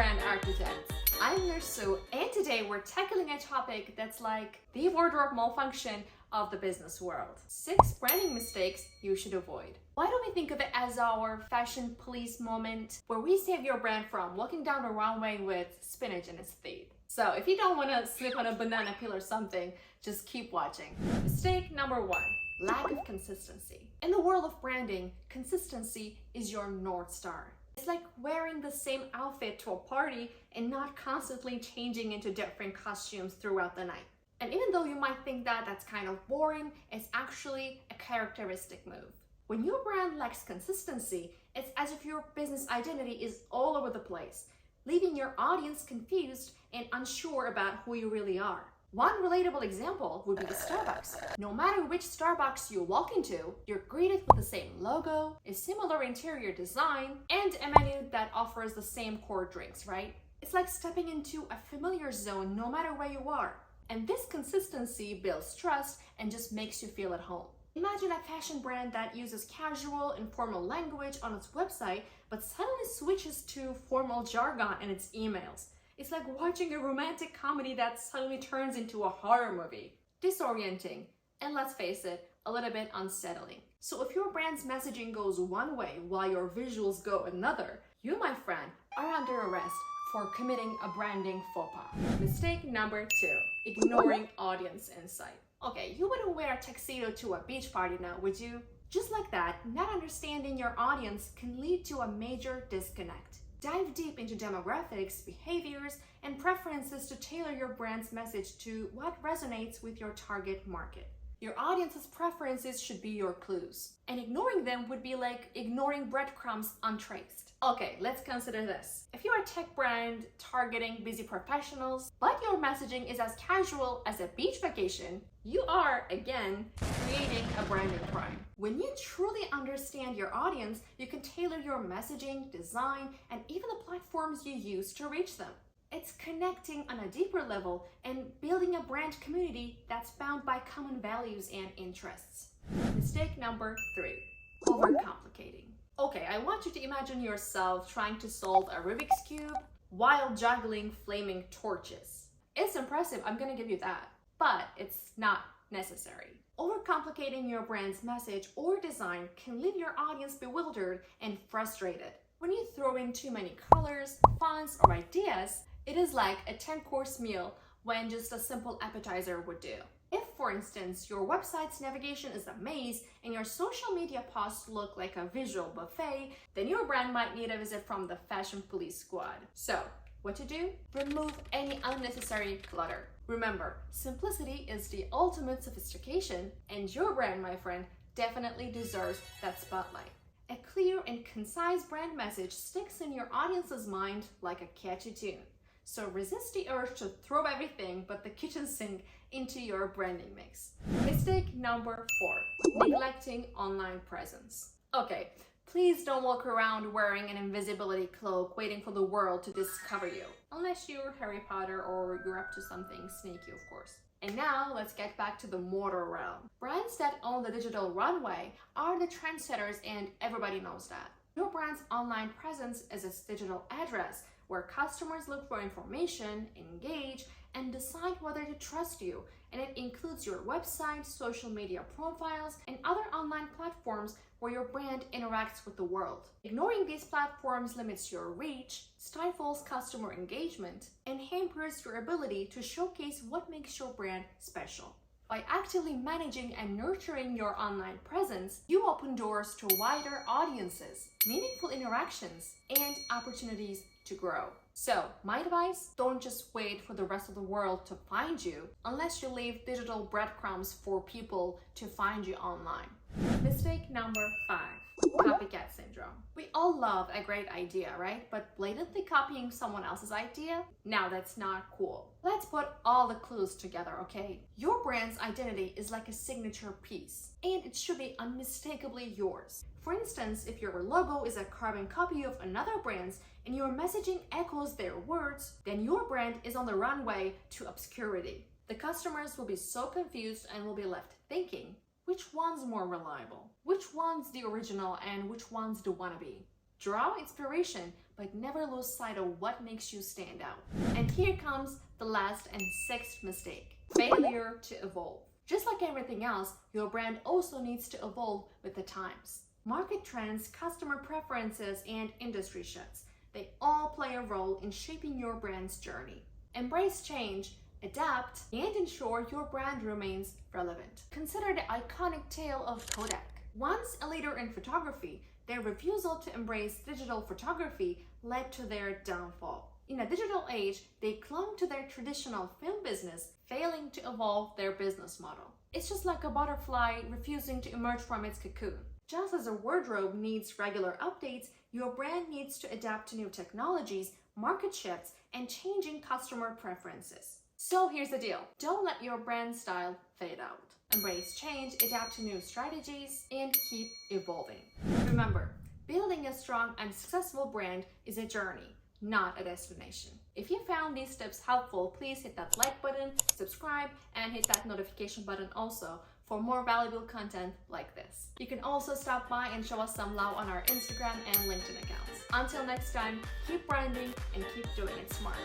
brand architects. I'm your Sue, and today we're tackling a topic that's like the wardrobe malfunction of the business world. 6 branding mistakes you should avoid. Why don't we think of it as our fashion police moment where we save your brand from walking down the runway with spinach in its teeth? So if you don't want to slip on a banana peel or something, just keep watching. Mistake number 1. Lack of consistency. In the world of branding, consistency is your North Star. It's like wearing the same outfit to a party and not constantly changing into different costumes throughout the night. And even though you might think that that's kind of boring, it's actually a characteristic move. When your brand lacks consistency, it's as if your business identity is all over the place, leaving your audience confused and unsure about who you really are. One relatable example would be the Starbucks. No matter which Starbucks you walk into, you're greeted with the same logo, a similar interior design, and a menu that offers the same core drinks, right? It's like stepping into a familiar zone no matter where you are. And this consistency builds trust and just makes you feel at home. Imagine a fashion brand that uses casual, informal language on its website, but suddenly switches to formal jargon in its emails. It's like watching a romantic comedy that suddenly turns into a horror movie. Disorienting, and let's face it, a little bit unsettling. So if your brand's messaging goes one way while your visuals go another, you, my friend, are under arrest for committing a branding faux pas. Mistake number 2, ignoring audience insight. Okay, you wouldn't wear a tuxedo to a beach party now, would you? Just like that, not understanding your audience can lead to a major disconnect. Dive deep into demographics, behaviors, and preferences to tailor your brand's message to what resonates with your target market. Your audience's preferences should be your clues, and ignoring them would be like ignoring breadcrumbs untraced. Okay, let's consider this. If you're a tech brand targeting busy professionals, but your messaging is as casual as a beach vacation, you are, again, creating a branding crime. When you truly understand your audience, you can tailor your messaging, design, and even the platforms you use to reach them. It's connecting on a deeper level and building a brand community that's bound by common values and interests. Mistake number 3, overcomplicating. Okay, I want you to imagine yourself trying to solve a Rubik's Cube while juggling flaming torches. It's impressive, I'm gonna give you that, but it's not necessary. Overcomplicating your brand's message or design can leave your audience bewildered and frustrated. When you throw in too many colors, fonts, or ideas, it is like a 10-course meal when just a simple appetizer would do. If, for instance, your website's navigation is a maze and your social media posts look like a visual buffet, then your brand might need a visit from the fashion police squad. So, what to do? Remove any unnecessary clutter. Remember, simplicity is the ultimate sophistication, and your brand, my friend, definitely deserves that spotlight. A clear and concise brand message sticks in your audience's mind like a catchy tune. So resist the urge to throw everything but the kitchen sink into your branding mix. Mistake number 4, neglecting online presence. Okay, please don't walk around wearing an invisibility cloak waiting for the world to discover you. Unless you're Harry Potter or you're up to something sneaky, of course. And now let's get back to the mortar realm. Brands that own the digital runway are the trendsetters, and everybody knows that. Your brand's online presence is its digital address, where customers look for information, engage, and decide whether to trust you. And it includes your website, social media profiles, and other online platforms where your brand interacts with the world. Ignoring these platforms limits your reach, stifles customer engagement, and hampers your ability to showcase what makes your brand special. By actively managing and nurturing your online presence, you open doors to wider audiences, meaningful interactions, and opportunities to grow. So, my advice, don't just wait for the rest of the world to find you unless you leave digital breadcrumbs for people to find you online. Mistake number 5, copycat syndrome. We all love a great idea, right? But blatantly copying someone else's idea? Now that's not cool. Let's put all the clues together, okay? Your brand's identity is like a signature piece, and it should be unmistakably yours. For instance, if your logo is a carbon copy of another brand's and your messaging echoes their words, then your brand is on the runway to obscurity. The customers will be so confused and will be left thinking, which one's more reliable? Which one's the original and which one's the wannabe? Draw inspiration, but never lose sight of what makes you stand out. And here comes the last and sixth mistake: failure to evolve. Just like everything else, your brand also needs to evolve with the times. Market trends, customer preferences, and industry shifts, they all play a role in shaping your brand's journey. Embrace change, adapt, and ensure your brand remains relevant. Consider the iconic tale of Kodak. Once a leader in photography, their refusal to embrace digital photography led to their downfall. In a digital age, they clung to their traditional film business, failing to evolve their business model. It's just like a butterfly refusing to emerge from its cocoon. Just as a wardrobe needs regular updates, your brand needs to adapt to new technologies, market shifts, and changing customer preferences. So here's the deal: don't let your brand style fade out. Embrace change, adapt to new strategies, and keep evolving. Remember, building a strong and successful brand is a journey, not a destination. If you found these tips helpful, please hit that like button, subscribe, and hit that notification button also for more valuable content like this. You can also stop by and show us some love on our Instagram and LinkedIn accounts. Until next time, keep branding and keep doing it smart.